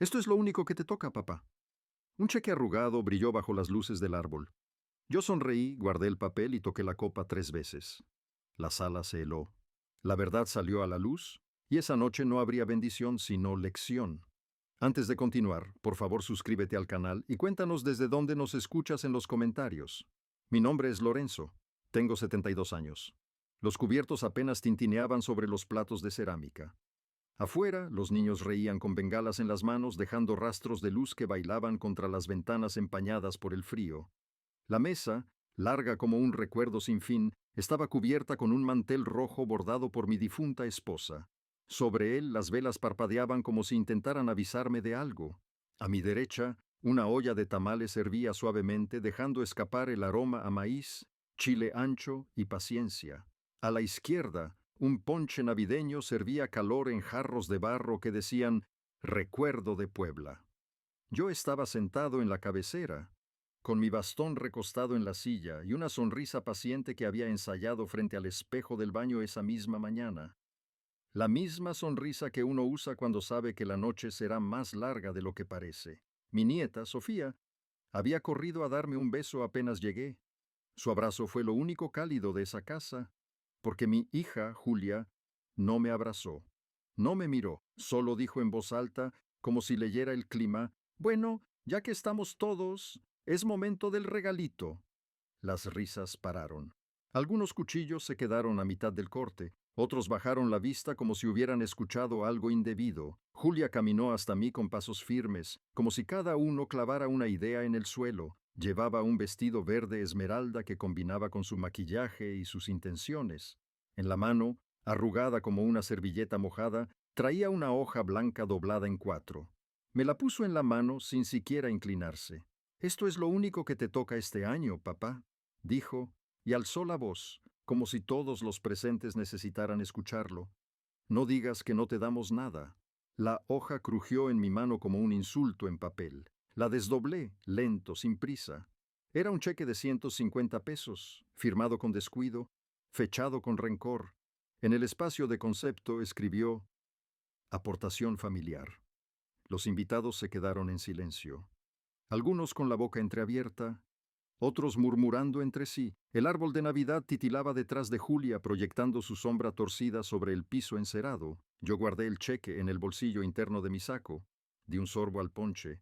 Esto es lo único que te toca, papá. Un cheque arrugado brilló bajo las luces del árbol. Yo sonreí, guardé el papel y toqué la copa 3 veces. La sala se heló. La verdad salió a la luz, y esa noche no habría bendición sino lección. Antes de continuar, por favor suscríbete al canal y cuéntanos desde dónde nos escuchas en los comentarios. Mi nombre es Lorenzo. Tengo 72 años. Los cubiertos apenas tintineaban sobre los platos de cerámica. Afuera, los niños reían con bengalas en las manos, dejando rastros de luz que bailaban contra las ventanas empañadas por el frío. La mesa, larga como un recuerdo sin fin, estaba cubierta con un mantel rojo bordado por mi difunta esposa. Sobre él las velas parpadeaban como si intentaran avisarme de algo. A mi derecha, una olla de tamales hervía suavemente, dejando escapar el aroma a maíz, chile ancho y paciencia. A la izquierda, un ponche navideño servía calor en jarros de barro que decían «Recuerdo de Puebla». Yo estaba sentado en la cabecera, con mi bastón recostado en la silla y una sonrisa paciente que había ensayado frente al espejo del baño esa misma mañana. La misma sonrisa que uno usa cuando sabe que la noche será más larga de lo que parece. Mi nieta, Sofía, había corrido a darme un beso apenas llegué. Su abrazo fue lo único cálido de esa casa, porque mi hija, Julia, no me abrazó. No me miró, solo dijo en voz alta, como si leyera el clima, «Bueno, ya que estamos todos, es momento del regalito». Las risas pararon. Algunos cuchillos se quedaron a mitad del corte, otros bajaron la vista como si hubieran escuchado algo indebido. Julia caminó hasta mí con pasos firmes, como si cada uno clavara una idea en el suelo. Llevaba un vestido verde esmeralda que combinaba con su maquillaje y sus intenciones. En la mano, arrugada como una servilleta mojada, traía una hoja blanca doblada en 4. Me la puso en la mano sin siquiera inclinarse. «Esto es lo único que te toca este año, papá», dijo, y alzó la voz, como si todos los presentes necesitaran escucharlo. «No digas que no te damos nada». La hoja crujió en mi mano como un insulto en papel. La desdoblé, lento, sin prisa. Era un cheque de 150 pesos, firmado con descuido, fechado con rencor. En el espacio de concepto escribió «Aportación familiar». Los invitados se quedaron en silencio. Algunos con la boca entreabierta, otros murmurando entre sí. El árbol de Navidad titilaba detrás de Julia, proyectando su sombra torcida sobre el piso encerado. Yo guardé el cheque en el bolsillo interno de mi saco. Di un sorbo al ponche.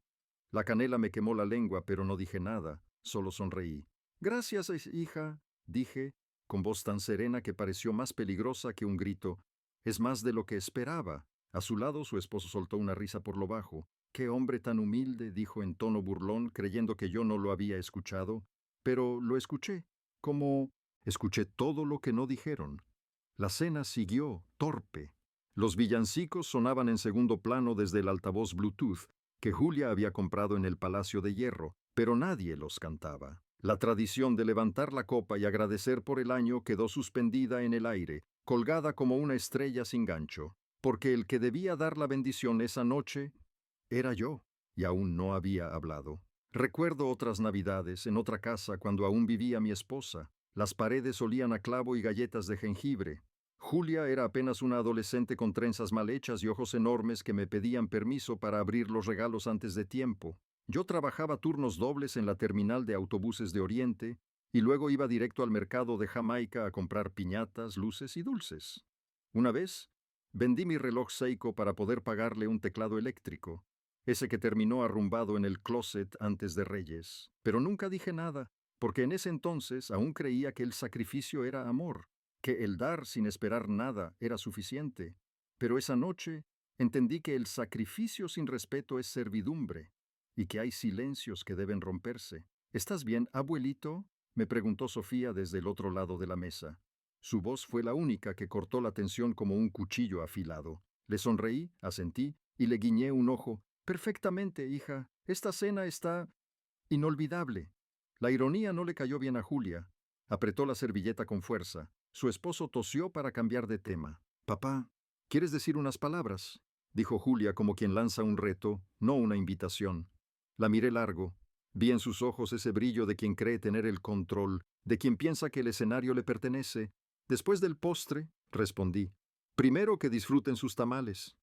La canela me quemó la lengua, pero no dije nada, solo sonreí. «Gracias, hija», dije, con voz tan serena que pareció más peligrosa que un grito. «Es más de lo que esperaba». A su lado, su esposo soltó una risa por lo bajo. «Qué hombre tan humilde», dijo en tono burlón, creyendo que yo no lo había escuchado. Pero lo escuché, como escuché todo lo que no dijeron. La cena siguió, torpe. Los villancicos sonaban en segundo plano desde el altavoz Bluetooth que Julia había comprado en el Palacio de Hierro, pero nadie los cantaba. La tradición de levantar la copa y agradecer por el año quedó suspendida en el aire, colgada como una estrella sin gancho, porque el que debía dar la bendición esa noche era yo, y aún no había hablado. Recuerdo otras Navidades en otra casa cuando aún vivía mi esposa. Las paredes olían a clavo y galletas de jengibre. Julia era apenas una adolescente con trenzas mal hechas y ojos enormes que me pedían permiso para abrir los regalos antes de tiempo. Yo trabajaba turnos dobles en la terminal de autobuses de Oriente y luego iba directo al mercado de Jamaica a comprar piñatas, luces y dulces. Una vez, vendí mi reloj Seiko para poder pagarle un teclado eléctrico, ese que terminó arrumbado en el closet antes de Reyes. Pero nunca dije nada, porque en ese entonces aún creía que el sacrificio era amor, que el dar sin esperar nada era suficiente. Pero esa noche entendí que el sacrificio sin respeto es servidumbre, y que hay silencios que deben romperse. «¿Estás bien, abuelito?», me preguntó Sofía desde el otro lado de la mesa. Su voz fue la única que cortó la tensión como un cuchillo afilado. Le sonreí, asentí, y le guiñé un ojo. «Perfectamente, hija. Esta cena está inolvidable». La ironía no le cayó bien a Julia. Apretó la servilleta con fuerza. Su esposo tosió para cambiar de tema. «Papá, ¿quieres decir unas palabras?», dijo Julia como quien lanza un reto, no una invitación. La miré largo. Vi en sus ojos ese brillo de quien cree tener el control, de quien piensa que el escenario le pertenece. «Después del postre», respondí, «primero que disfruten sus tamales».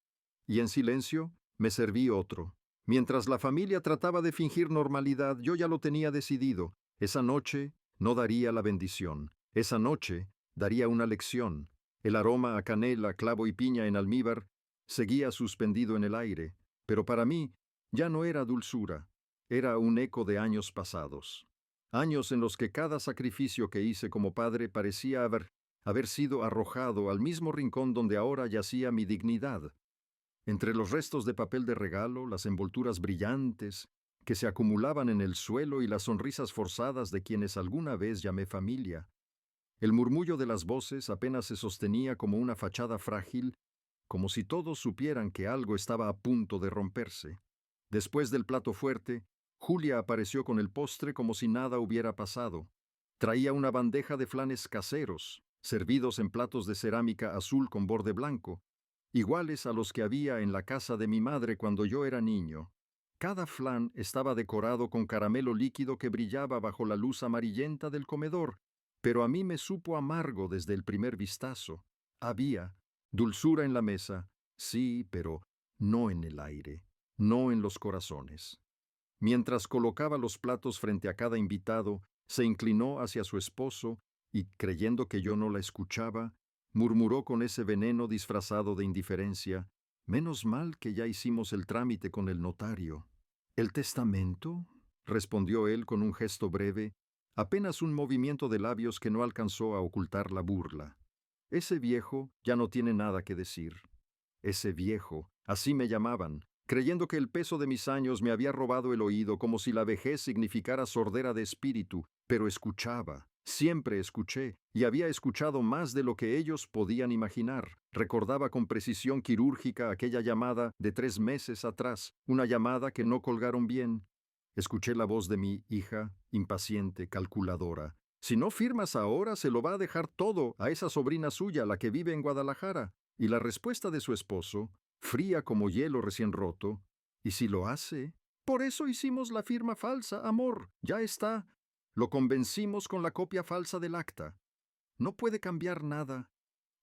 Y en silencio me serví otro. Mientras la familia trataba de fingir normalidad, yo ya lo tenía decidido. Esa noche no daría la bendición. Esa noche daría una lección. El aroma a canela, clavo y piña en almíbar seguía suspendido en el aire, pero para mí ya no era dulzura, era un eco de años pasados. Años en los que cada sacrificio que hice como padre parecía haber sido arrojado al mismo rincón donde ahora yacía mi dignidad. Entre los restos de papel de regalo, las envolturas brillantes que se acumulaban en el suelo y las sonrisas forzadas de quienes alguna vez llamé familia, el murmullo de las voces apenas se sostenía como una fachada frágil, como si todos supieran que algo estaba a punto de romperse. Después del plato fuerte, Julia apareció con el postre como si nada hubiera pasado. Traía una bandeja de flanes caseros, servidos en platos de cerámica azul con borde blanco, iguales a los que había en la casa de mi madre cuando yo era niño. Cada flan estaba decorado con caramelo líquido que brillaba bajo la luz amarillenta del comedor, pero a mí me supo amargo desde el primer vistazo. Había dulzura en la mesa, sí, pero no en el aire, no en los corazones. Mientras colocaba los platos frente a cada invitado, se inclinó hacia su esposo y, creyendo que yo no la escuchaba, murmuró con ese veneno disfrazado de indiferencia: «Menos mal que ya hicimos el trámite con el notario». «¿El testamento?», respondió él con un gesto breve, apenas un movimiento de labios que no alcanzó a ocultar la burla. «Ese viejo ya no tiene nada que decir». Ese viejo, así me llamaban, creyendo que el peso de mis años me había robado el oído como si la vejez significara sordera de espíritu, pero escuchaba, siempre escuché, y había escuchado más de lo que ellos podían imaginar. Recordaba con precisión quirúrgica aquella llamada de 3 meses atrás, una llamada que no colgaron bien. Escuché la voz de mi hija, impaciente, calculadora. «Si no firmas ahora, se lo va a dejar todo a esa sobrina suya, la que vive en Guadalajara». Y la respuesta de su esposo, fría como hielo recién roto: «¿Y si lo hace? Por eso hicimos la firma falsa, amor. Ya está. Lo convencimos con la copia falsa del acta. No puede cambiar nada».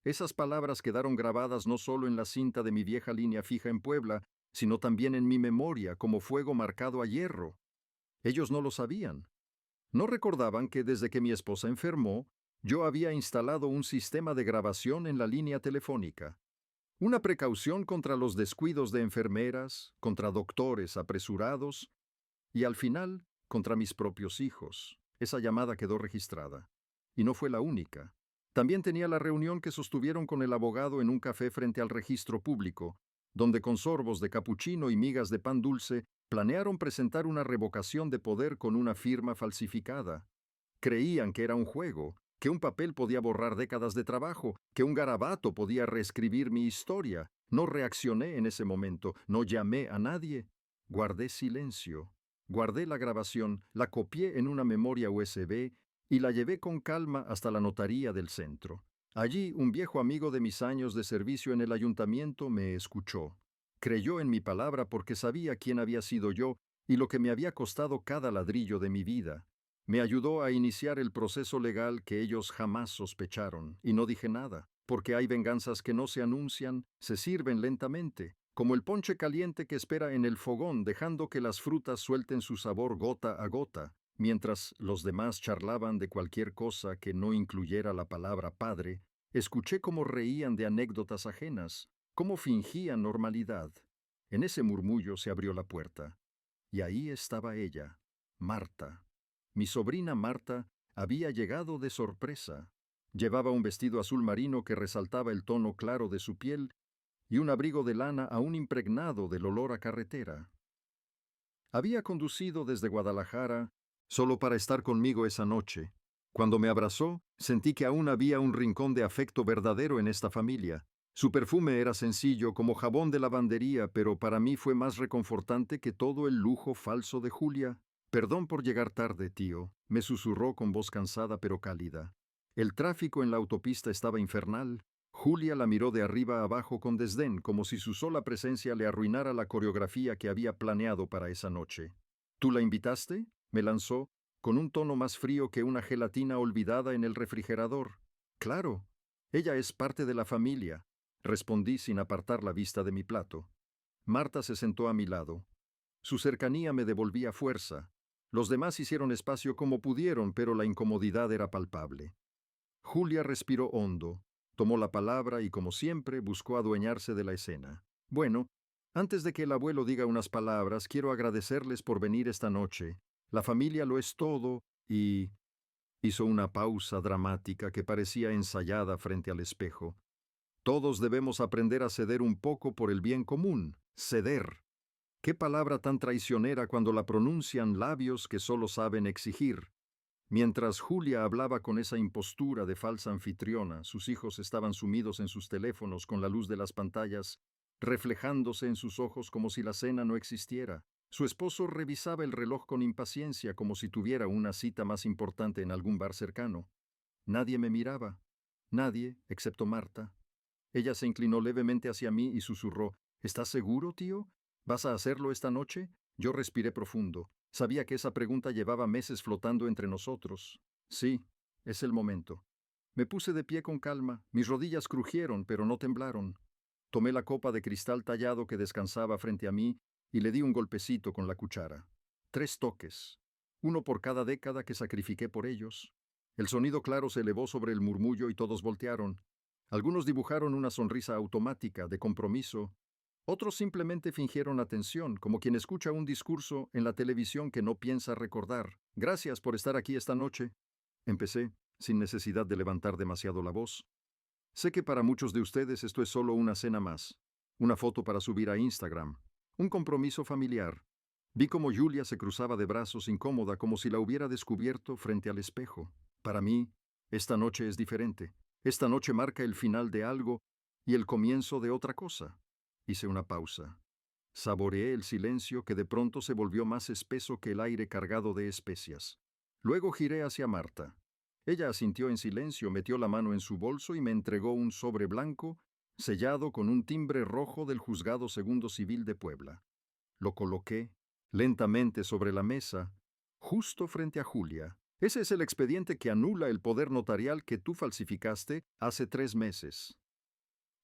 Esas palabras quedaron grabadas no solo en la cinta de mi vieja línea fija en Puebla, sino también en mi memoria como fuego marcado a hierro. Ellos no lo sabían. No recordaban que desde que mi esposa enfermó, yo había instalado un sistema de grabación en la línea telefónica. Una precaución contra los descuidos de enfermeras, contra doctores apresurados y, al final, contra mis propios hijos. Esa llamada quedó registrada. Y no fue la única. También tenía la reunión que sostuvieron con el abogado en un café frente al registro público, donde con sorbos de capuchino y migas de pan dulce planearon presentar una revocación de poder con una firma falsificada. Creían que era un juego, que un papel podía borrar décadas de trabajo, que un garabato podía reescribir mi historia. No reaccioné en ese momento, no llamé a nadie. Guardé silencio. Guardé la grabación, la copié en una memoria USB y la llevé con calma hasta la notaría del centro. Allí, un viejo amigo de mis años de servicio en el ayuntamiento me escuchó. Creyó en mi palabra porque sabía quién había sido yo y lo que me había costado cada ladrillo de mi vida. Me ayudó a iniciar el proceso legal que ellos jamás sospecharon, y no dije nada, porque hay venganzas que no se anuncian, se sirven lentamente, como el ponche caliente que espera en el fogón, dejando que las frutas suelten su sabor gota a gota, mientras los demás charlaban de cualquier cosa que no incluyera la palabra padre. Escuché cómo reían de anécdotas ajenas, cómo fingían normalidad. En ese murmullo se abrió la puerta, y ahí estaba ella, Marta. Mi sobrina Marta había llegado de sorpresa. Llevaba un vestido azul marino que resaltaba el tono claro de su piel y un abrigo de lana aún impregnado del olor a carretera. Había conducido desde Guadalajara solo para estar conmigo esa noche. Cuando me abrazó, sentí que aún había un rincón de afecto verdadero en esta familia. Su perfume era sencillo como jabón de lavandería, pero para mí fue más reconfortante que todo el lujo falso de Julia. «Perdón por llegar tarde, tío», me susurró con voz cansada pero cálida. El tráfico en la autopista estaba infernal. Julia la miró de arriba a abajo con desdén, como si su sola presencia le arruinara la coreografía que había planeado para esa noche. «¿Tú la invitaste?», me lanzó, con un tono más frío que una gelatina olvidada en el refrigerador. «Claro, ella es parte de la familia», respondí sin apartar la vista de mi plato. Marta se sentó a mi lado. Su cercanía me devolvía fuerza. Los demás hicieron espacio como pudieron, pero la incomodidad era palpable. Julia respiró hondo, tomó la palabra y, como siempre, buscó adueñarse de la escena. Bueno, antes de que el abuelo diga unas palabras, quiero agradecerles por venir esta noche. La familia lo es todo y... Hizo una pausa dramática que parecía ensayada frente al espejo. Todos debemos aprender a ceder un poco por el bien común. Ceder. Qué palabra tan traicionera cuando la pronuncian labios que solo saben exigir. Mientras Julia hablaba con esa impostura de falsa anfitriona, sus hijos estaban sumidos en sus teléfonos con la luz de las pantallas, reflejándose en sus ojos como si la cena no existiera. Su esposo revisaba el reloj con impaciencia como si tuviera una cita más importante en algún bar cercano. Nadie me miraba. Nadie, excepto Marta. Ella se inclinó levemente hacia mí y susurró: ¿Estás seguro, tío? ¿Vas a hacerlo esta noche? Yo respiré profundo. Sabía que esa pregunta llevaba meses flotando entre nosotros. Sí, es el momento. Me puse de pie con calma. Mis rodillas crujieron, pero no temblaron. Tomé la copa de cristal tallado que descansaba frente a mí y le di un golpecito con la cuchara. 3 toques, uno por cada década que sacrifiqué por ellos. El sonido claro se elevó sobre el murmullo y todos voltearon. Algunos dibujaron una sonrisa automática, de compromiso. Otros simplemente fingieron atención, como quien escucha un discurso en la televisión que no piensa recordar. Gracias por estar aquí esta noche. Empecé, sin necesidad de levantar demasiado la voz. Sé que para muchos de ustedes esto es solo una cena más, una foto para subir a Instagram, un compromiso familiar. Vi cómo Julia se cruzaba de brazos incómoda como si la hubiera descubierto frente al espejo. Para mí, esta noche es diferente. Esta noche marca el final de algo y el comienzo de otra cosa. Hice una pausa. Saboreé el silencio que de pronto se volvió más espeso que el aire cargado de especias. Luego giré hacia Marta. Ella asintió en silencio, metió la mano en su bolso y me entregó un sobre blanco, sellado con un timbre rojo del Juzgado Segundo Civil de Puebla. Lo coloqué lentamente sobre la mesa, justo frente a Julia. Ese es el expediente que anula el poder notarial que tú falsificaste hace 3 meses.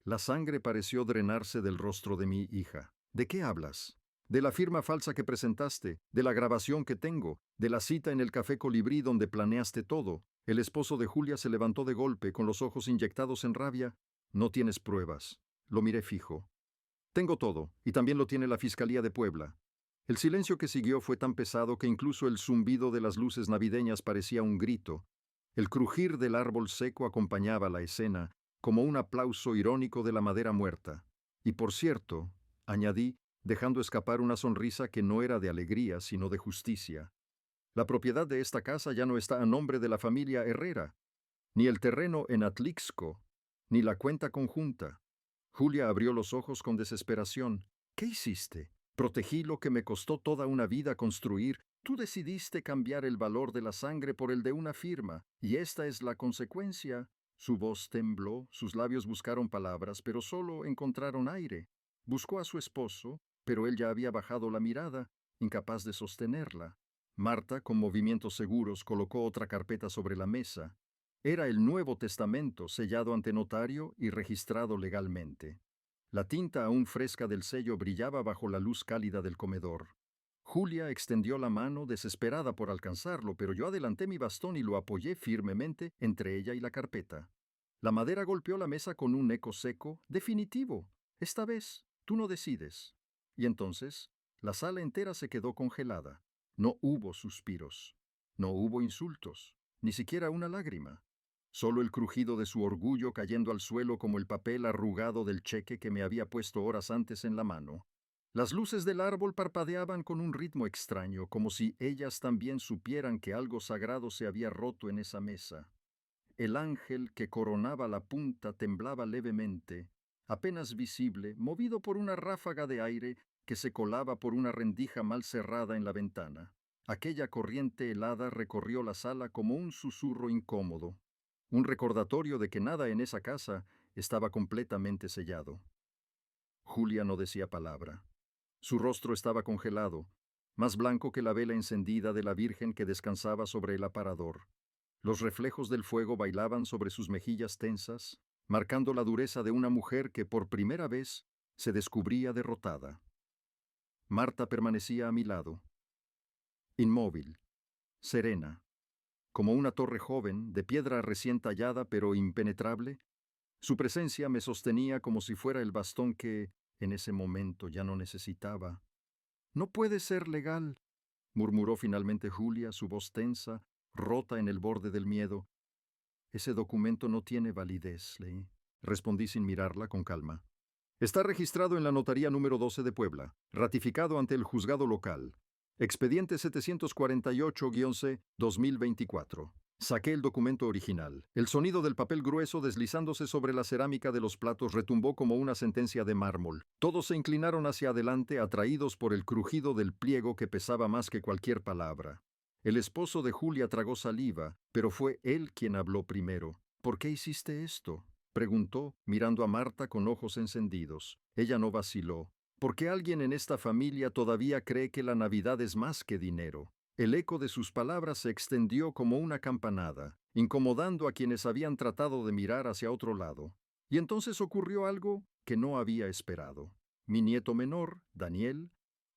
La sangre pareció drenarse del rostro de mi hija. ¿De qué hablas? De la firma falsa que presentaste, de la grabación que tengo, de la cita en el Café Colibrí donde planeaste todo. El esposo de Julia se levantó de golpe, con los ojos inyectados en rabia. No tienes pruebas. Lo miré fijo. Tengo todo, y también lo tiene la Fiscalía de Puebla. El silencio que siguió fue tan pesado que incluso el zumbido de las luces navideñas parecía un grito. El crujir del árbol seco acompañaba la escena, como un aplauso irónico de la madera muerta. Y por cierto, añadí, dejando escapar una sonrisa que no era de alegría, sino de justicia, la propiedad de esta casa ya no está a nombre de la familia Herrera, ni el terreno en Atlixco, ni la cuenta conjunta. Julia abrió los ojos con desesperación. ¿Qué hiciste? Protegí lo que me costó toda una vida construir. Tú decidiste cambiar el valor de la sangre por el de una firma, y esta es la consecuencia. Su voz tembló, sus labios buscaron palabras, pero solo encontraron aire. Buscó a su esposo, pero él ya había bajado la mirada, incapaz de sostenerla. Marta, con movimientos seguros, colocó otra carpeta sobre la mesa. Era el Nuevo Testamento, sellado ante notario y registrado legalmente. La tinta aún fresca del sello brillaba bajo la luz cálida del comedor. Julia extendió la mano, desesperada por alcanzarlo, pero yo adelanté mi bastón y lo apoyé firmemente entre ella y la carpeta. La madera golpeó la mesa con un eco seco, definitivo. Esta vez, tú no decides. Y entonces, la sala entera se quedó congelada. No hubo suspiros. No hubo insultos. Ni siquiera una lágrima. Solo el crujido de su orgullo cayendo al suelo como el papel arrugado del cheque que me había puesto horas antes en la mano. Las luces del árbol parpadeaban con un ritmo extraño, como si ellas también supieran que algo sagrado se había roto en esa mesa. El ángel que coronaba la punta temblaba levemente, apenas visible, movido por una ráfaga de aire que se colaba por una rendija mal cerrada en la ventana. Aquella corriente helada recorrió la sala como un susurro incómodo, un recordatorio de que nada en esa casa estaba completamente sellado. Julia no decía palabra. Su rostro estaba congelado, más blanco que la vela encendida de la Virgen que descansaba sobre el aparador. Los reflejos del fuego bailaban sobre sus mejillas tensas, marcando la dureza de una mujer que por primera vez se descubría derrotada. Marta permanecía a mi lado, inmóvil, serena, como una torre joven, de piedra recién tallada pero impenetrable. Su presencia me sostenía como si fuera el bastón que, en ese momento, ya no necesitaba. «No puede ser legal», murmuró finalmente Julia, su voz tensa, rota en el borde del miedo. «Ese documento no tiene validez», leí. Respondí sin mirarla, con calma. «Está registrado en la notaría número 12 de Puebla, ratificado ante el juzgado local. Expediente 748-C 2024. Saqué el documento original. El sonido del papel grueso deslizándose sobre la cerámica de los platos retumbó como una sentencia de mármol. Todos se inclinaron hacia adelante, atraídos por el crujido del pliego que pesaba más que cualquier palabra. El esposo de Julia tragó saliva, pero fue él quien habló primero. «¿Por qué hiciste esto?», preguntó, mirando a Marta con ojos encendidos. Ella no vaciló. «¿Por qué alguien en esta familia todavía cree que la Navidad es más que dinero?». El eco de sus palabras se extendió como una campanada, incomodando a quienes habían tratado de mirar hacia otro lado. Y entonces ocurrió algo que no había esperado. Mi nieto menor, Daniel,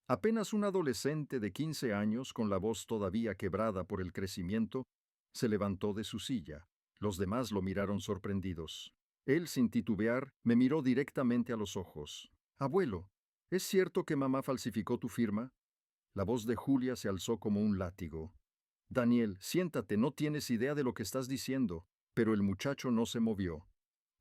apenas un adolescente de 15 años, con la voz todavía quebrada por el crecimiento, se levantó de su silla. Los demás lo miraron sorprendidos. Él, sin titubear, me miró directamente a los ojos. «Abuelo, ¿es cierto que mamá falsificó tu firma?». La voz de Julia se alzó como un látigo. «Daniel, siéntate, no tienes idea de lo que estás diciendo». Pero el muchacho no se movió.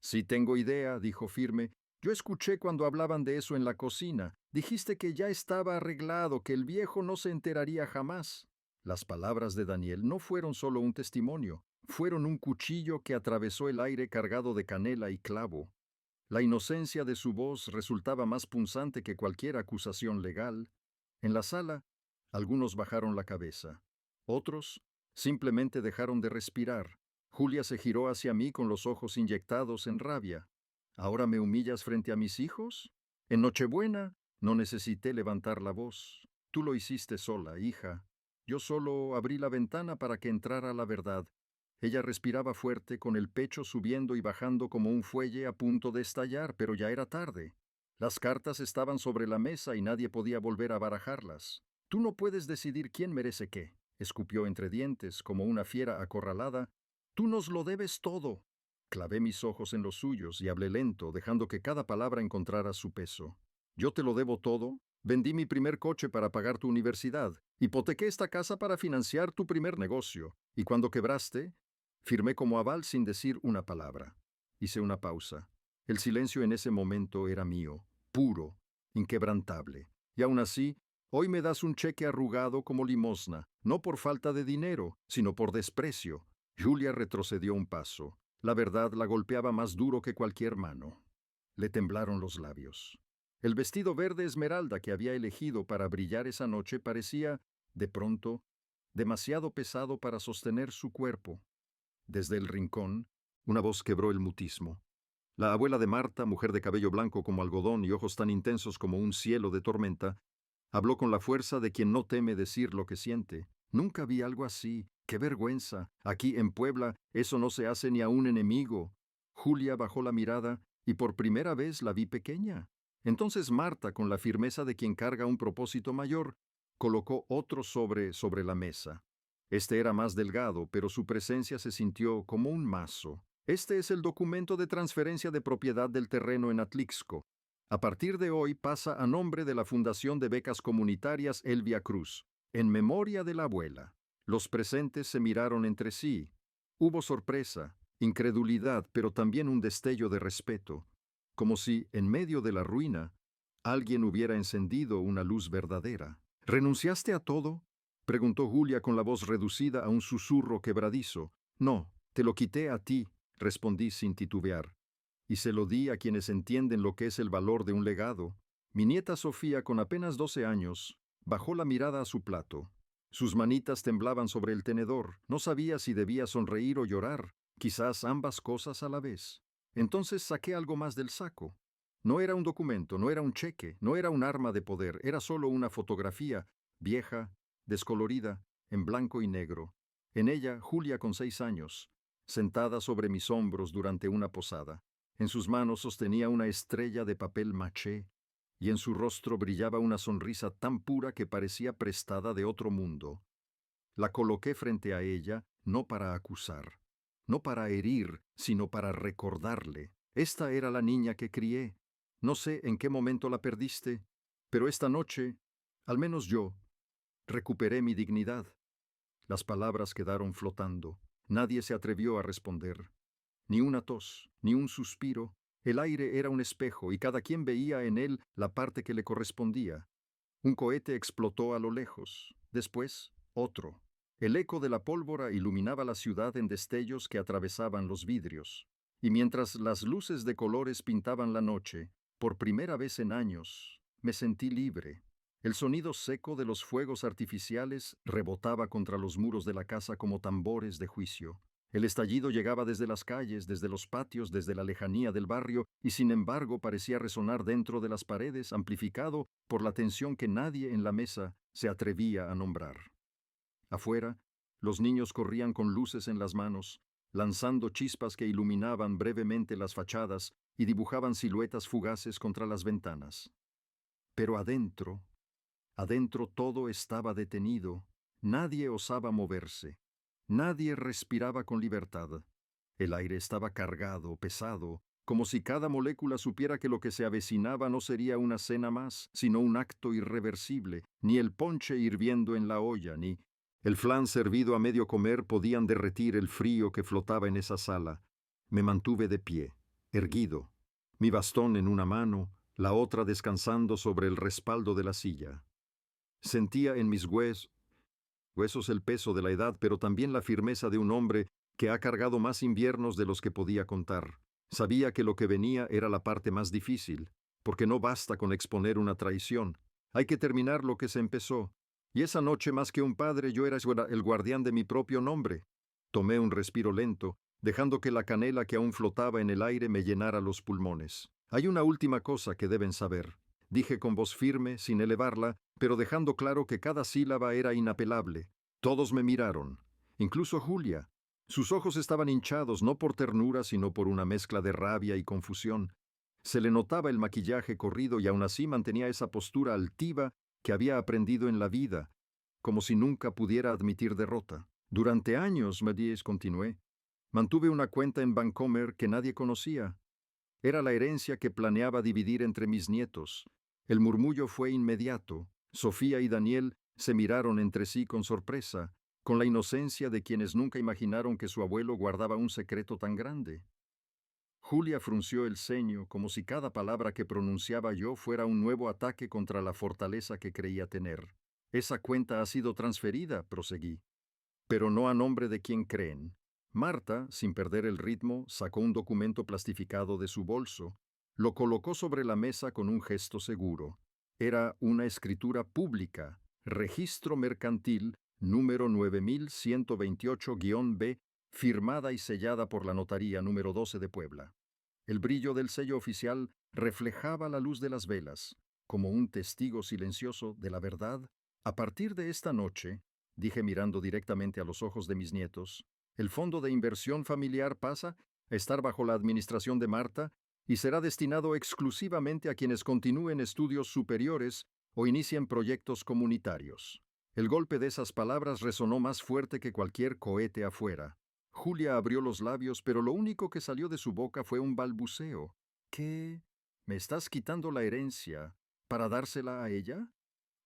«Sí tengo idea», dijo firme. «Yo escuché cuando hablaban de eso en la cocina. Dijiste que ya estaba arreglado, que el viejo no se enteraría jamás». Las palabras de Daniel no fueron solo un testimonio, fueron un cuchillo que atravesó el aire cargado de canela y clavo. La inocencia de su voz resultaba más punzante que cualquier acusación legal. En la sala, algunos bajaron la cabeza. Otros simplemente dejaron de respirar. Julia se giró hacia mí con los ojos inyectados en rabia. «¿Ahora me humillas frente a mis hijos? En Nochebuena no necesité levantar la voz. Tú lo hiciste sola, hija. Yo solo abrí la ventana para que entrara la verdad». Ella respiraba fuerte, con el pecho subiendo y bajando como un fuelle a punto de estallar, pero ya era tarde. Las cartas estaban sobre la mesa y nadie podía volver a barajarlas. «Tú no puedes decidir quién merece qué», escupió entre dientes, como una fiera acorralada. «Tú nos lo debes todo». Clavé mis ojos en los suyos y hablé lento, dejando que cada palabra encontrara su peso. «Yo te lo debo todo. Vendí mi primer coche para pagar tu universidad. Hipotequé esta casa para financiar tu primer negocio. Y cuando quebraste, firmé como aval sin decir una palabra». Hice una pausa. El silencio en ese momento era mío, puro, inquebrantable. Y aún así, hoy me das un cheque arrugado como limosna, no por falta de dinero, sino por desprecio. Julia retrocedió un paso. La verdad la golpeaba más duro que cualquier mano. Le temblaron los labios. El vestido verde esmeralda que había elegido para brillar esa noche parecía, de pronto, demasiado pesado para sostener su cuerpo. Desde el rincón, una voz quebró el mutismo. La abuela de Marta, mujer de cabello blanco como algodón y ojos tan intensos como un cielo de tormenta, habló con la fuerza de quien no teme decir lo que siente. «Nunca vi algo así. ¡Qué vergüenza! Aquí en Puebla eso no se hace ni a un enemigo». Julia bajó la mirada y por primera vez la vi pequeña. Entonces Marta, con la firmeza de quien carga un propósito mayor, colocó otro sobre la mesa. Este era más delgado, pero su presencia se sintió como un mazo. «Este es el documento de transferencia de propiedad del terreno en Atlixco. A partir de hoy pasa a nombre de la Fundación de Becas Comunitarias Elvia Cruz, en memoria de la abuela». Los presentes se miraron entre sí. Hubo sorpresa, incredulidad, pero también un destello de respeto, como si, en medio de la ruina, alguien hubiera encendido una luz verdadera. «¿Renunciaste a todo?», preguntó Julia con la voz reducida a un susurro quebradizo. «No, te lo quité a ti», respondí sin titubear. «Y se lo di a quienes entienden lo que es el valor de un legado». Mi nieta Sofía, con apenas 12 años, bajó la mirada a su plato. Sus manitas temblaban sobre el tenedor. No sabía si debía sonreír o llorar, quizás ambas cosas a la vez. Entonces saqué algo más del saco. No era un documento, no era un cheque, no era un arma de poder, era solo una fotografía, vieja, descolorida, en blanco y negro. En ella, Julia con 6 años, sentada sobre mis hombros durante una posada. En sus manos sostenía una estrella de papel maché, y en su rostro brillaba una sonrisa tan pura que parecía prestada de otro mundo. La coloqué frente a ella, no para acusar, no para herir, sino para recordarle. Esta era la niña que crié. No sé en qué momento la perdiste, pero esta noche, al menos yo, recuperé mi dignidad. Las palabras quedaron flotando. Nadie se atrevió a responder. Ni una tos, ni un suspiro. El aire era un espejo y cada quien veía en él la parte que le correspondía. Un cohete explotó a lo lejos. Después, otro. El eco de la pólvora iluminaba la ciudad en destellos que atravesaban los vidrios. Y mientras las luces de colores pintaban la noche, por primera vez en años, me sentí libre. El sonido seco de los fuegos artificiales rebotaba contra los muros de la casa como tambores de juicio. El estallido llegaba desde las calles, desde los patios, desde la lejanía del barrio, y sin embargo parecía resonar dentro de las paredes, amplificado por la tensión que nadie en la mesa se atrevía a nombrar. Afuera, los niños corrían con luces en las manos, lanzando chispas que iluminaban brevemente las fachadas y dibujaban siluetas fugaces contra las ventanas. Pero adentro todo estaba detenido, nadie osaba moverse, nadie respiraba con libertad. El aire estaba cargado, pesado, como si cada molécula supiera que lo que se avecinaba no sería una cena más, sino un acto irreversible. Ni el ponche hirviendo en la olla, ni el flan servido a medio comer podían derretir el frío que flotaba en esa sala. Me mantuve de pie, erguido, mi bastón en una mano, la otra descansando sobre el respaldo de la silla. Sentía en mis huesos el peso de la edad, pero también la firmeza de un hombre que ha cargado más inviernos de los que podía contar. Sabía que lo que venía era la parte más difícil, porque no basta con exponer una traición. Hay que terminar lo que se empezó. Y esa noche, más que un padre, yo era el guardián de mi propio nombre. Tomé un respiro lento, dejando que la canela que aún flotaba en el aire me llenara los pulmones. Hay una última cosa que deben saber, dije con voz firme, sin elevarla, pero dejando claro que cada sílaba era inapelable. Todos me miraron, incluso Julia. Sus ojos estaban hinchados no por ternura, sino por una mezcla de rabia y confusión. Se le notaba el maquillaje corrido y aún así mantenía esa postura altiva que había aprendido en la vida, como si nunca pudiera admitir derrota. Durante años, Medíes, continué, mantuve una cuenta en Vancomer que nadie conocía. Era la herencia que planeaba dividir entre mis nietos. El murmullo fue inmediato. Sofía y Daniel se miraron entre sí con sorpresa, con la inocencia de quienes nunca imaginaron que su abuelo guardaba un secreto tan grande. Julia frunció el ceño como si cada palabra que pronunciaba yo fuera un nuevo ataque contra la fortaleza que creía tener. Esa cuenta ha sido transferida, proseguí, pero no a nombre de quien creen. Marta, sin perder el ritmo, sacó un documento plastificado de su bolso, lo colocó sobre la mesa con un gesto seguro. Era una escritura pública, Registro Mercantil, número 9128-B, firmada y sellada por la Notaría número 12 de Puebla. El brillo del sello oficial reflejaba la luz de las velas, como un testigo silencioso de la verdad. A partir de esta noche, dije mirando directamente a los ojos de mis nietos, el Fondo de Inversión Familiar pasa a estar bajo la administración de Marta y será destinado exclusivamente a quienes continúen estudios superiores o inicien proyectos comunitarios. El golpe de esas palabras resonó más fuerte que cualquier cohete afuera. Julia abrió los labios, pero lo único que salió de su boca fue un balbuceo. ¿Qué? ¿Me estás quitando la herencia para dársela a ella?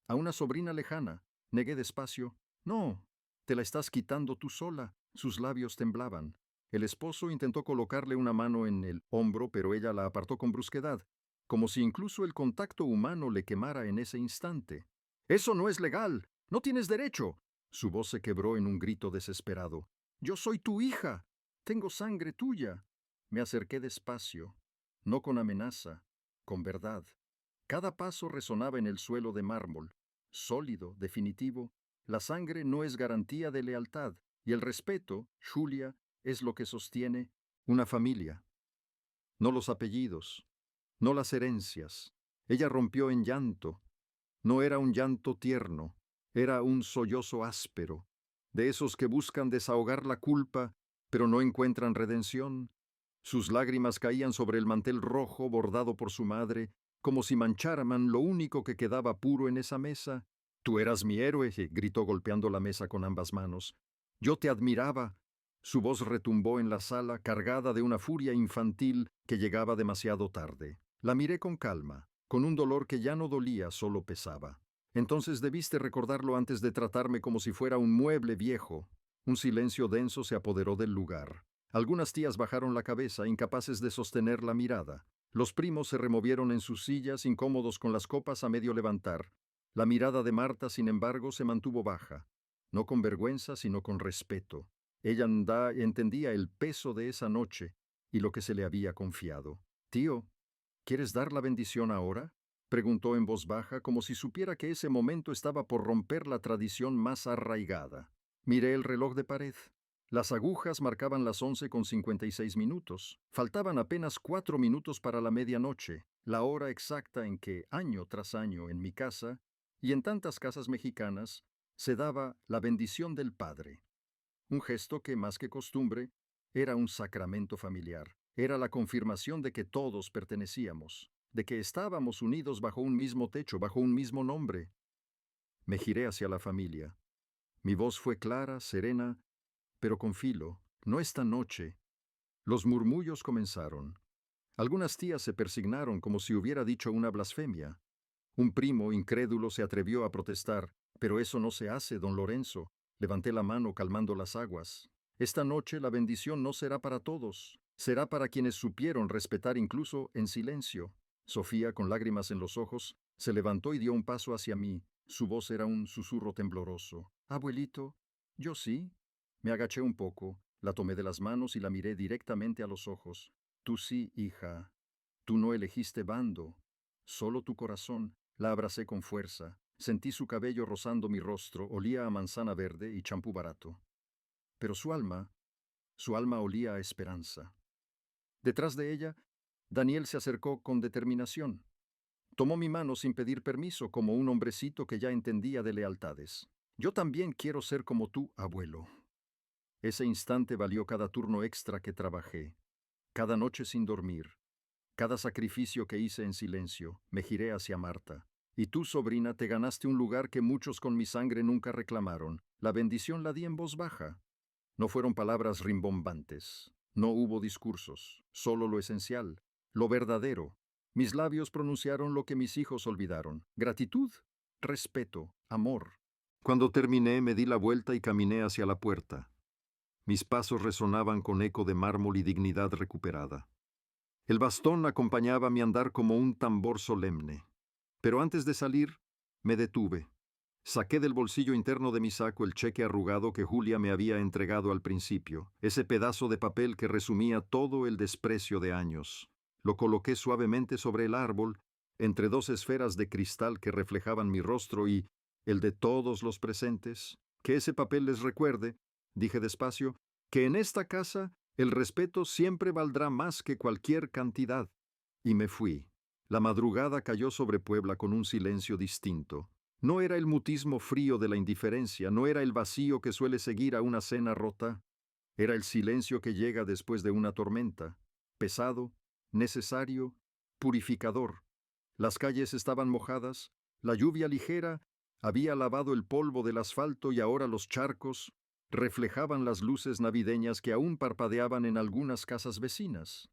A una sobrina lejana. Negué despacio. No, te la estás quitando tú sola. Sus labios temblaban. El esposo intentó colocarle una mano en el hombro, pero ella la apartó con brusquedad, como si incluso el contacto humano le quemara en ese instante. ¡Eso no es legal! ¡No tienes derecho! Su voz se quebró en un grito desesperado. ¡Yo soy tu hija! Tengo sangre tuya. Me acerqué despacio, no con amenaza, con verdad. Cada paso resonaba en el suelo de mármol, sólido, definitivo. La sangre no es garantía de lealtad, y el respeto, Julia, es lo que sostiene una familia. No los apellidos, no las herencias. Ella rompió en llanto. No era un llanto tierno, era un sollozo áspero, de esos que buscan desahogar la culpa, pero no encuentran redención. Sus lágrimas caían sobre el mantel rojo bordado por su madre, como si mancharan lo único que quedaba puro en esa mesa. Tú eras mi héroe, gritó golpeando la mesa con ambas manos. Yo te admiraba. Su voz retumbó en la sala, cargada de una furia infantil que llegaba demasiado tarde. La miré con calma, con un dolor que ya no dolía, solo pesaba. Entonces debiste recordarlo antes de tratarme como si fuera un mueble viejo. Un silencio denso se apoderó del lugar. Algunas tías bajaron la cabeza, incapaces de sostener la mirada. Los primos se removieron en sus sillas, incómodos con las copas a medio levantar. La mirada de Marta, sin embargo, se mantuvo baja, no con vergüenza, sino con respeto. Ella entendía el peso de esa noche y lo que se le había confiado. Tío, ¿quieres dar la bendición ahora?, preguntó en voz baja, como si supiera que ese momento estaba por romper la tradición más arraigada. Miré el reloj de pared. Las agujas marcaban las 11:56. Faltaban apenas 4 minutos para la medianoche, la hora exacta en que, año tras año, en mi casa, y en tantas casas mexicanas, se daba la bendición del Padre. Un gesto que, más que costumbre, era un sacramento familiar. Era la confirmación de que todos pertenecíamos, de que estábamos unidos bajo un mismo techo, bajo un mismo nombre. Me giré hacia la familia. Mi voz fue clara, serena, pero con filo. No esta noche. Los murmullos comenzaron. Algunas tías se persignaron como si hubiera dicho una blasfemia. Un primo, incrédulo, se atrevió a protestar. «Pero eso no se hace, don Lorenzo». Levanté la mano calmando las aguas. «Esta noche la bendición no será para todos. Será para quienes supieron respetar incluso en silencio». Sofía, con lágrimas en los ojos, se levantó y dio un paso hacia mí. Su voz era un susurro tembloroso. «Abuelito, yo sí». Me agaché un poco, la tomé de las manos y la miré directamente a los ojos. «Tú sí, hija. Tú no elegiste bando. Solo tu corazón». La abracé con fuerza. Sentí su cabello rozando mi rostro, olía a manzana verde y champú barato. Pero su alma olía a esperanza. Detrás de ella, Daniel se acercó con determinación. Tomó mi mano sin pedir permiso, como un hombrecito que ya entendía de lealtades. «Yo también quiero ser como tú, abuelo». Ese instante valió cada turno extra que trabajé, cada noche sin dormir, cada sacrificio que hice en silencio. Me giré hacia Marta. «Y tú, sobrina, te ganaste un lugar que muchos con mi sangre nunca reclamaron. La bendición la di en voz baja». No fueron palabras rimbombantes. No hubo discursos, solo lo esencial, lo verdadero. Mis labios pronunciaron lo que mis hijos olvidaron: gratitud, respeto, amor. Cuando terminé, me di la vuelta y caminé hacia la puerta. Mis pasos resonaban con eco de mármol y dignidad recuperada. El bastón acompañaba mi andar como un tambor solemne. Pero antes de salir, me detuve. Saqué del bolsillo interno de mi saco el cheque arrugado que Julia me había entregado al principio, ese pedazo de papel que resumía todo el desprecio de años. Lo coloqué suavemente sobre el árbol, entre 2 esferas de cristal que reflejaban mi rostro y el de todos los presentes. «Que ese papel les recuerde», dije despacio, «que en esta casa el respeto siempre valdrá más que cualquier cantidad». Y me fui. La madrugada cayó sobre Puebla con un silencio distinto. No era el mutismo frío de la indiferencia, no era el vacío que suele seguir a una cena rota. Era el silencio que llega después de una tormenta, pesado, necesario, purificador. Las calles estaban mojadas, la lluvia ligera había lavado el polvo del asfalto y ahora los charcos reflejaban las luces navideñas que aún parpadeaban en algunas casas vecinas.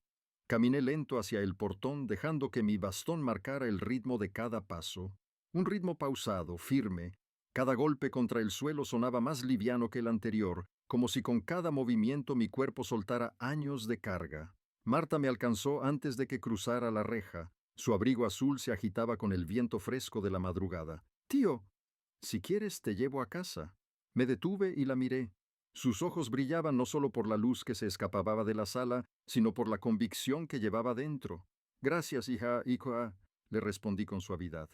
Caminé lento hacia el portón, dejando que mi bastón marcara el ritmo de cada paso. Un ritmo pausado, firme. Cada golpe contra el suelo sonaba más liviano que el anterior, como si con cada movimiento mi cuerpo soltara años de carga. Marta me alcanzó antes de que cruzara la reja. Su abrigo azul se agitaba con el viento fresco de la madrugada. «Tío, si quieres te llevo a casa». Me detuve y la miré. Sus ojos brillaban no solo por la luz que se escapaba de la sala, sino por la convicción que llevaba dentro. «Gracias, hija, le respondí con suavidad.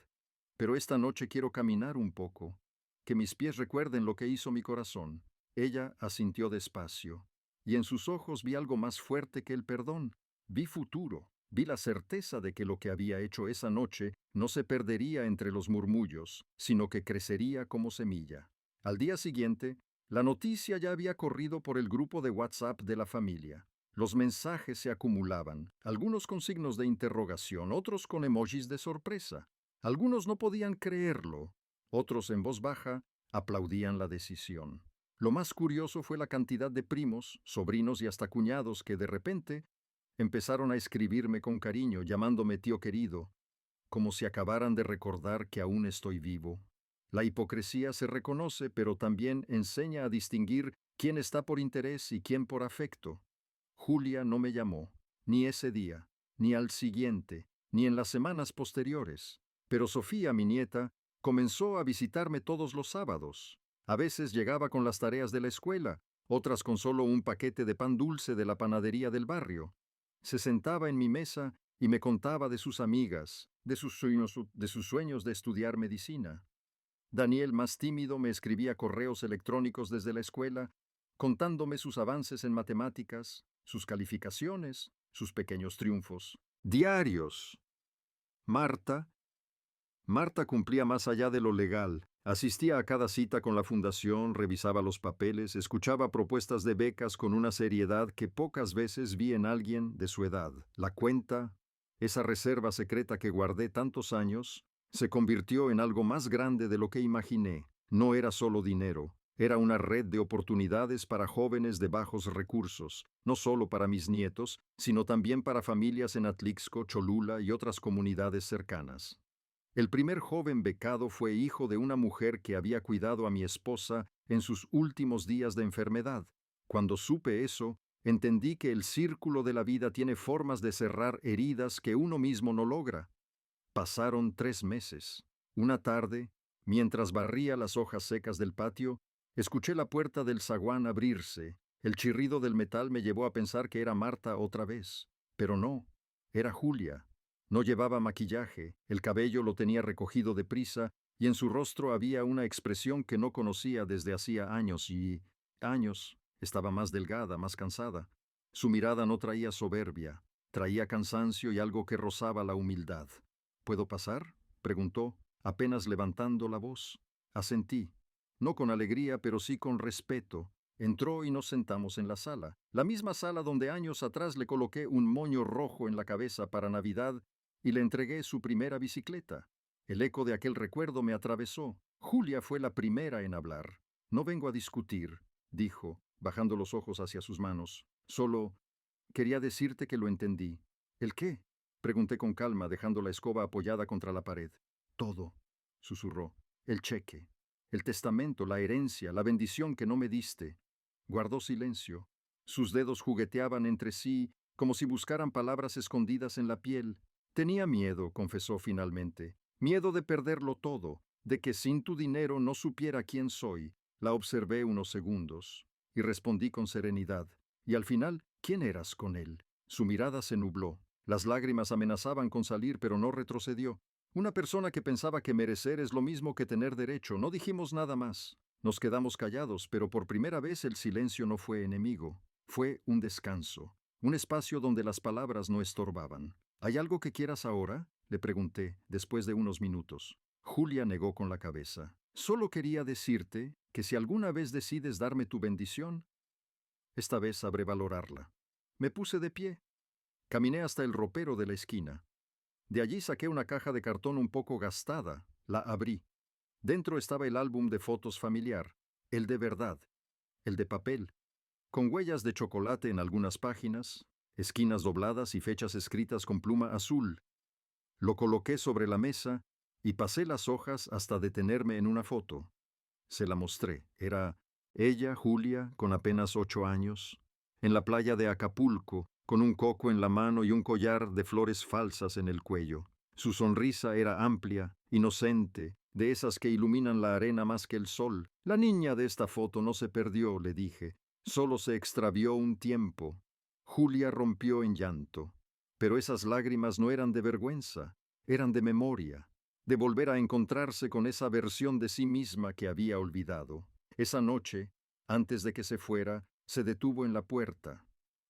«Pero esta noche quiero caminar un poco, que mis pies recuerden lo que hizo mi corazón». Ella asintió despacio, y en sus ojos vi algo más fuerte que el perdón. Vi futuro, vi la certeza de que lo que había hecho esa noche no se perdería entre los murmullos, sino que crecería como semilla. Al día siguiente, la noticia ya había corrido por el grupo de WhatsApp de la familia. Los mensajes se acumulaban, algunos con signos de interrogación, otros con emojis de sorpresa. Algunos no podían creerlo, otros en voz baja aplaudían la decisión. Lo más curioso fue la cantidad de primos, sobrinos y hasta cuñados que de repente empezaron a escribirme con cariño, llamándome tío querido, como si acabaran de recordar que aún estoy vivo. La hipocresía se reconoce, pero también enseña a distinguir quién está por interés y quién por afecto. Julia no me llamó, ni ese día, ni al siguiente, ni en las semanas posteriores. Pero Sofía, mi nieta, comenzó a visitarme todos los sábados. A veces llegaba con las tareas de la escuela, otras con solo un paquete de pan dulce de la panadería del barrio. Se sentaba en mi mesa y me contaba de sus amigas, de sus sueños de estudiar medicina. Daniel, más tímido, me escribía correos electrónicos desde la escuela, contándome sus avances en matemáticas, sus calificaciones, sus pequeños triunfos. Diarios. Marta. Marta cumplía más allá de lo legal. Asistía a cada cita con la fundación, revisaba los papeles, escuchaba propuestas de becas con una seriedad que pocas veces vi en alguien de su edad. La cuenta, esa reserva secreta que guardé tantos años, se convirtió en algo más grande de lo que imaginé. No era solo dinero, era una red de oportunidades para jóvenes de bajos recursos, no solo para mis nietos, sino también para familias en Atlixco, Cholula y otras comunidades cercanas. El primer joven becado fue hijo de una mujer que había cuidado a mi esposa en sus últimos días de enfermedad. Cuando supe eso, entendí que el círculo de la vida tiene formas de cerrar heridas que uno mismo no logra. Pasaron 3 meses. Una tarde, mientras barría las hojas secas del patio, escuché la puerta del zaguán abrirse. El chirrido del metal me llevó a pensar que era Marta otra vez. Pero no, era Julia. No llevaba maquillaje, el cabello lo tenía recogido deprisa y en su rostro había una expresión que no conocía desde hacía años y años. Estaba más delgada, más cansada. Su mirada no traía soberbia, traía cansancio y algo que rozaba la humildad. ¿Puedo pasar?, preguntó, apenas levantando la voz. Asentí, no con alegría, pero sí con respeto. Entró y nos sentamos en la sala, la misma sala donde años atrás le coloqué un moño rojo en la cabeza para Navidad y le entregué su primera bicicleta. El eco de aquel recuerdo me atravesó. Julia fue la primera en hablar. No vengo a discutir, dijo, bajando los ojos hacia sus manos. Solo quería decirte que lo entendí. ¿El qué?, pregunté con calma, dejando la escoba apoyada contra la pared. Todo, susurró. El cheque, el testamento, la herencia, la bendición que no me diste. Guardó silencio. Sus dedos jugueteaban entre sí, como si buscaran palabras escondidas en la piel. Tenía miedo, confesó finalmente. Miedo de perderlo todo, de que sin tu dinero no supiera quién soy. La observé unos segundos y respondí con serenidad. Y al final, ¿quién eras con él? Su mirada se nubló. Las lágrimas amenazaban con salir, pero no retrocedió. Una persona que pensaba que merecer es lo mismo que tener derecho. No dijimos nada más. Nos quedamos callados, pero por primera vez el silencio no fue enemigo. Fue un descanso, un espacio donde las palabras no estorbaban. ¿Hay algo que quieras ahora?, le pregunté, después de unos minutos. Julia negó con la cabeza. Solo quería decirte que si alguna vez decides darme tu bendición, esta vez sabré valorarla. Me puse de pie. Caminé hasta el ropero de la esquina. De allí saqué una caja de cartón un poco gastada. La abrí. Dentro estaba el álbum de fotos familiar, el de verdad, el de papel, con huellas de chocolate en algunas páginas, esquinas dobladas y fechas escritas con pluma azul. Lo coloqué sobre la mesa y pasé las hojas hasta detenerme en una foto. Se la mostré. Era ella, Julia, con apenas 8 años, en la playa de Acapulco, con un coco en la mano y un collar de flores falsas en el cuello. Su sonrisa era amplia, inocente, de esas que iluminan la arena más que el sol. La niña de esta foto no se perdió, le dije. Solo se extravió un tiempo. Julia rompió en llanto. Pero esas lágrimas no eran de vergüenza, eran de memoria, de volver a encontrarse con esa versión de sí misma que había olvidado. Esa noche, antes de que se fuera, se detuvo en la puerta.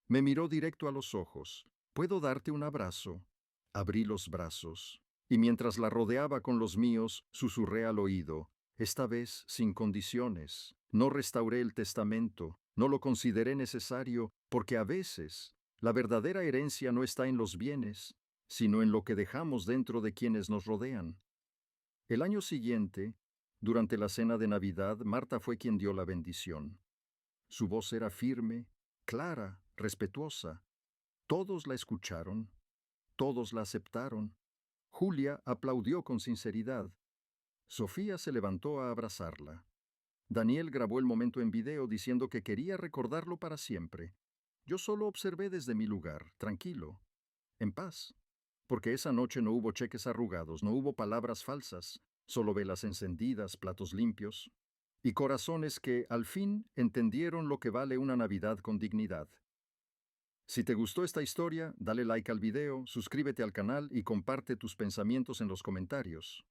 Me miró directo a los ojos. ¿Puedo darte un abrazo? Abrí los brazos, y mientras la rodeaba con los míos, susurré al oído, esta vez sin condiciones. No restauré el testamento, no lo consideré necesario, porque a veces la verdadera herencia no está en los bienes, sino en lo que dejamos dentro de quienes nos rodean. El año siguiente, durante la cena de Navidad, Marta fue quien dio la bendición. Su voz era firme, clara, respetuosa. Todos la escucharon, todos la aceptaron. Julia aplaudió con sinceridad. Sofía se levantó a abrazarla. Daniel grabó el momento en video diciendo que quería recordarlo para siempre. Yo solo observé desde mi lugar, tranquilo, en paz, porque esa noche no hubo cheques arrugados, no hubo palabras falsas, solo velas encendidas, platos limpios y corazones que, al fin, entendieron lo que vale una Navidad con dignidad. Si te gustó esta historia, dale like al video, suscríbete al canal y comparte tus pensamientos en los comentarios.